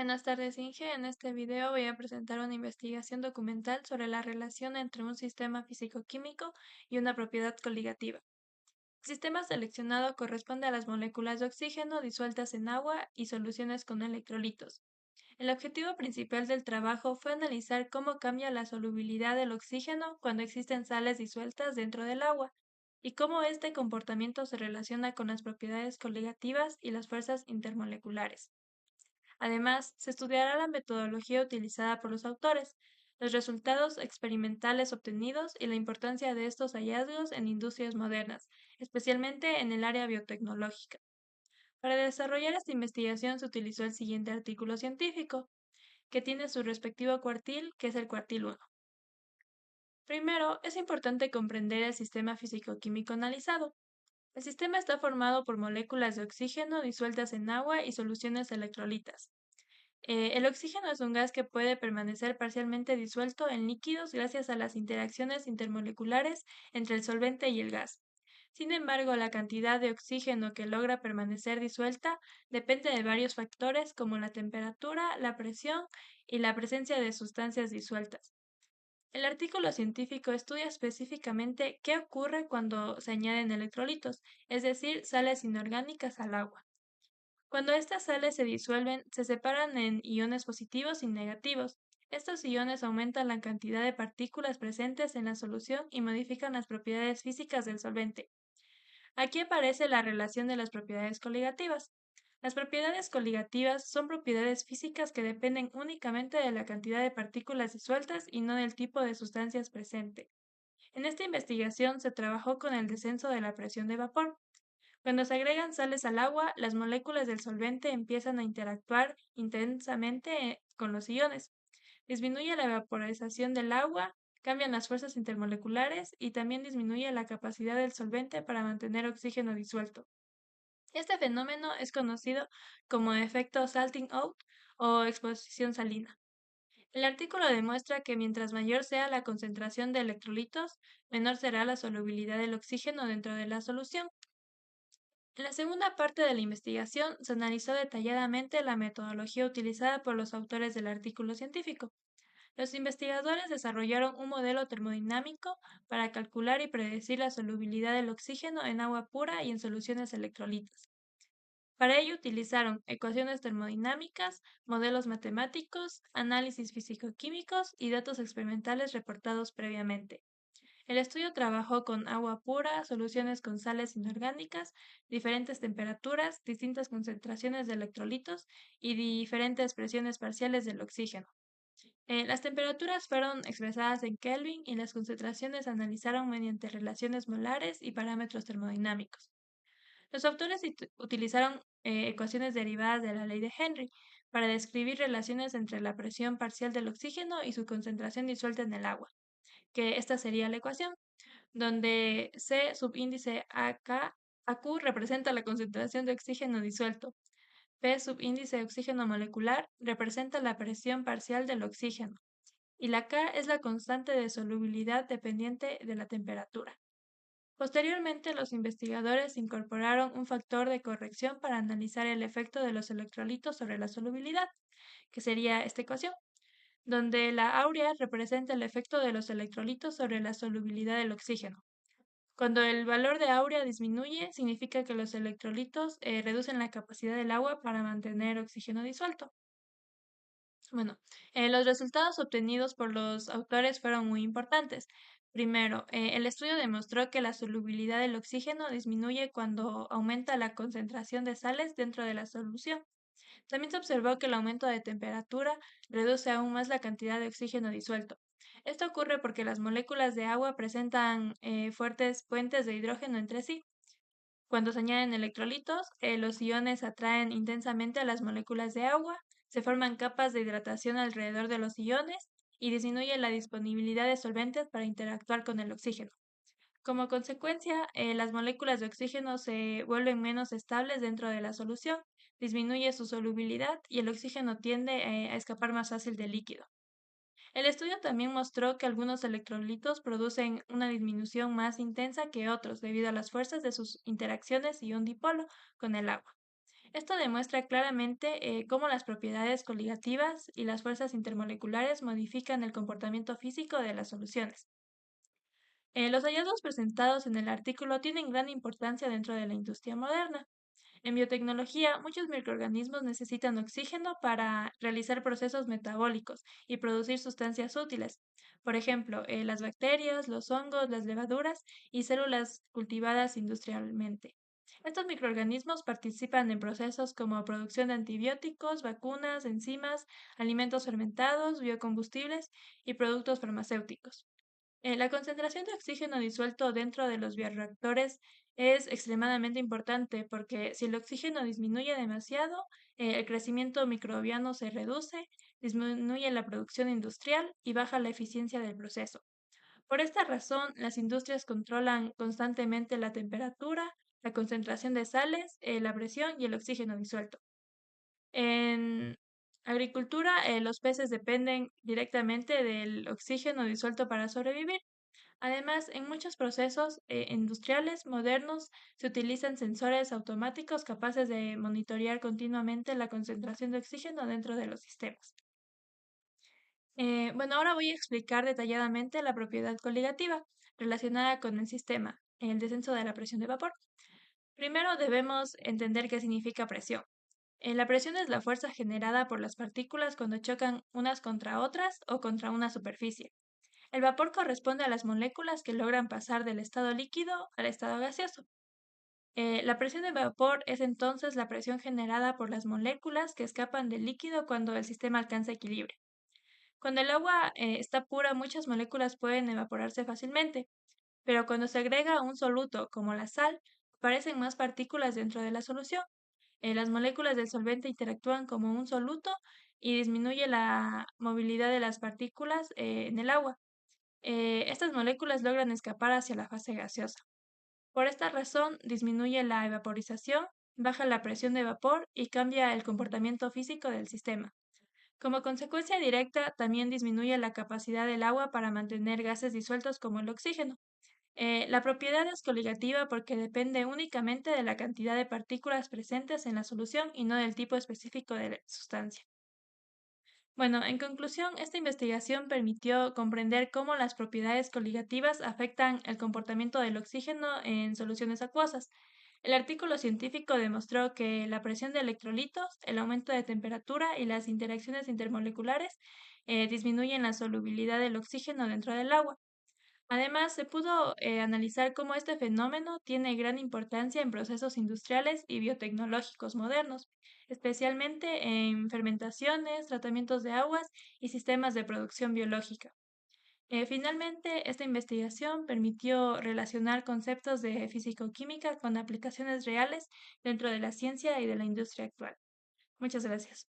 Buenas tardes, Inge. En este video voy a presentar una investigación documental sobre la relación entre un sistema físico-químico y una propiedad coligativa. El sistema seleccionado corresponde a las moléculas de oxígeno disueltas en agua y soluciones con electrolitos. El objetivo principal del trabajo fue analizar cómo cambia la solubilidad del oxígeno cuando existen sales disueltas dentro del agua y cómo este comportamiento se relaciona con las propiedades coligativas y las fuerzas intermoleculares. Además, se estudiará la metodología utilizada por los autores, los resultados experimentales obtenidos y la importancia de estos hallazgos en industrias modernas, especialmente en el área biotecnológica. Para desarrollar esta investigación se utilizó el siguiente artículo científico, que tiene su respectivo cuartil, que es el cuartil 1. Primero, es importante comprender el sistema físico-químico analizado. El sistema está formado por moléculas de oxígeno disueltas en agua y soluciones electrolitas. El oxígeno es un gas que puede permanecer parcialmente disuelto en líquidos gracias a las interacciones intermoleculares entre el solvente y el gas. Sin embargo, la cantidad de oxígeno que logra permanecer disuelta depende de varios factores como la temperatura, la presión y la presencia de sustancias disueltas. El artículo científico estudia específicamente qué ocurre cuando se añaden electrolitos, es decir, sales inorgánicas al agua. Cuando estas sales se disuelven, se separan en iones positivos y negativos. Estos iones aumentan la cantidad de partículas presentes en la solución y modifican las propiedades físicas del solvente. Aquí aparece la relación de las propiedades coligativas. Las propiedades coligativas son propiedades físicas que dependen únicamente de la cantidad de partículas disueltas y no del tipo de sustancias presente. En esta investigación se trabajó con el descenso de la presión de vapor. Cuando se agregan sales al agua, las moléculas del solvente empiezan a interactuar intensamente con los iones. Disminuye la vaporización del agua, cambian las fuerzas intermoleculares y también disminuye la capacidad del solvente para mantener oxígeno disuelto. Este fenómeno es conocido como efecto salting out o exposición salina. El artículo demuestra que mientras mayor sea la concentración de electrolitos, menor será la solubilidad del oxígeno dentro de la solución. En la segunda parte de la investigación se analizó detalladamente la metodología utilizada por los autores del artículo científico. Los investigadores desarrollaron un modelo termodinámico para calcular y predecir la solubilidad del oxígeno en agua pura y en soluciones electrolitas. Para ello utilizaron ecuaciones termodinámicas, modelos matemáticos, análisis físico-químicos y datos experimentales reportados previamente. El estudio trabajó con agua pura, soluciones con sales inorgánicas, diferentes temperaturas, distintas concentraciones de electrolitos y diferentes presiones parciales del oxígeno. Las temperaturas fueron expresadas en Kelvin y las concentraciones se analizaron mediante relaciones molares y parámetros termodinámicos. Los autores utilizaron ecuaciones derivadas de la ley de Henry para describir relaciones entre la presión parcial del oxígeno y su concentración disuelta en el agua, que esta sería la ecuación donde C subíndice AQ representa la concentración de oxígeno disuelto. P subíndice de oxígeno molecular representa la presión parcial del oxígeno. Y la K es la constante de solubilidad dependiente de la temperatura. Posteriormente, los investigadores incorporaron un factor de corrección para analizar el efecto de los electrolitos sobre la solubilidad, que sería esta ecuación, donde la áurea representa el efecto de los electrolitos sobre la solubilidad del oxígeno. Cuando el valor de áurea disminuye, significa que los electrolitos reducen la capacidad del agua para mantener oxígeno disuelto. Bueno, los resultados obtenidos por los autores fueron muy importantes. Primero, el estudio demostró que la solubilidad del oxígeno disminuye cuando aumenta la concentración de sales dentro de la solución. También se observó que el aumento de temperatura reduce aún más la cantidad de oxígeno disuelto. Esto ocurre porque las moléculas de agua presentan fuertes puentes de hidrógeno entre sí. Cuando se añaden electrolitos, los iones atraen intensamente a las moléculas de agua, se forman capas de hidratación alrededor de los iones y disminuye la disponibilidad de solventes para interactuar con el oxígeno. Como consecuencia, las moléculas de oxígeno se vuelven menos estables dentro de la solución, disminuye su solubilidad y el oxígeno tiende a escapar más fácil del líquido. El estudio también mostró que algunos electrolitos producen una disminución más intensa que otros debido a las fuerzas de sus interacciones ion-dipolo con el agua. Esto demuestra claramente cómo las propiedades coligativas y las fuerzas intermoleculares modifican el comportamiento físico de las soluciones. Los hallazgos presentados en el artículo tienen gran importancia dentro de la industria moderna. En biotecnología, muchos microorganismos necesitan oxígeno para realizar procesos metabólicos y producir sustancias útiles. Por ejemplo, las bacterias, los hongos, las levaduras y células cultivadas industrialmente. Estos microorganismos participan en procesos como producción de antibióticos, vacunas, enzimas, alimentos fermentados, biocombustibles y productos farmacéuticos. La concentración de oxígeno disuelto dentro de los bioreactores es extremadamente importante porque si el oxígeno disminuye demasiado, el crecimiento microbiano se reduce, disminuye la producción industrial y baja la eficiencia del proceso. Por esta razón, las industrias controlan constantemente la temperatura, la concentración de sales, la presión y el oxígeno disuelto. En agricultura, los peces dependen directamente del oxígeno disuelto para sobrevivir. Además, en muchos procesos industriales modernos se utilizan sensores automáticos capaces de monitorear continuamente la concentración de oxígeno dentro de los sistemas. Bueno, ahora voy a explicar detalladamente la propiedad coligativa relacionada con el sistema, el descenso de la presión de vapor. Primero debemos entender qué significa presión. La presión es la fuerza generada por las partículas cuando chocan unas contra otras o contra una superficie. El vapor corresponde a las moléculas que logran pasar del estado líquido al estado gaseoso. La presión de vapor es entonces la presión generada por las moléculas que escapan del líquido cuando el sistema alcanza equilibrio. Cuando el agua está pura, muchas moléculas pueden evaporarse fácilmente, pero cuando se agrega un soluto, como la sal, aparecen más partículas dentro de la solución. Las moléculas del solvente interactúan como un soluto y disminuye la movilidad de las partículas en el agua. Estas moléculas logran escapar hacia la fase gaseosa. Por esta razón, disminuye la evaporización, baja la presión de vapor y cambia el comportamiento físico del sistema. Como consecuencia directa, también disminuye la capacidad del agua para mantener gases disueltos como el oxígeno. La propiedad es coligativa porque depende únicamente de la cantidad de partículas presentes en la solución y no del tipo específico de la sustancia. Bueno, en conclusión, esta investigación permitió comprender cómo las propiedades coligativas afectan el comportamiento del oxígeno en soluciones acuosas. El artículo científico demostró que la presión de electrolitos, el aumento de temperatura y las interacciones intermoleculares disminuyen la solubilidad del oxígeno dentro del agua. Además, se pudo analizar cómo este fenómeno tiene gran importancia en procesos industriales y biotecnológicos modernos, especialmente en fermentaciones, tratamientos de aguas y sistemas de producción biológica. Finalmente, esta investigación permitió relacionar conceptos de fisicoquímica con aplicaciones reales dentro de la ciencia y de la industria actual. Muchas gracias.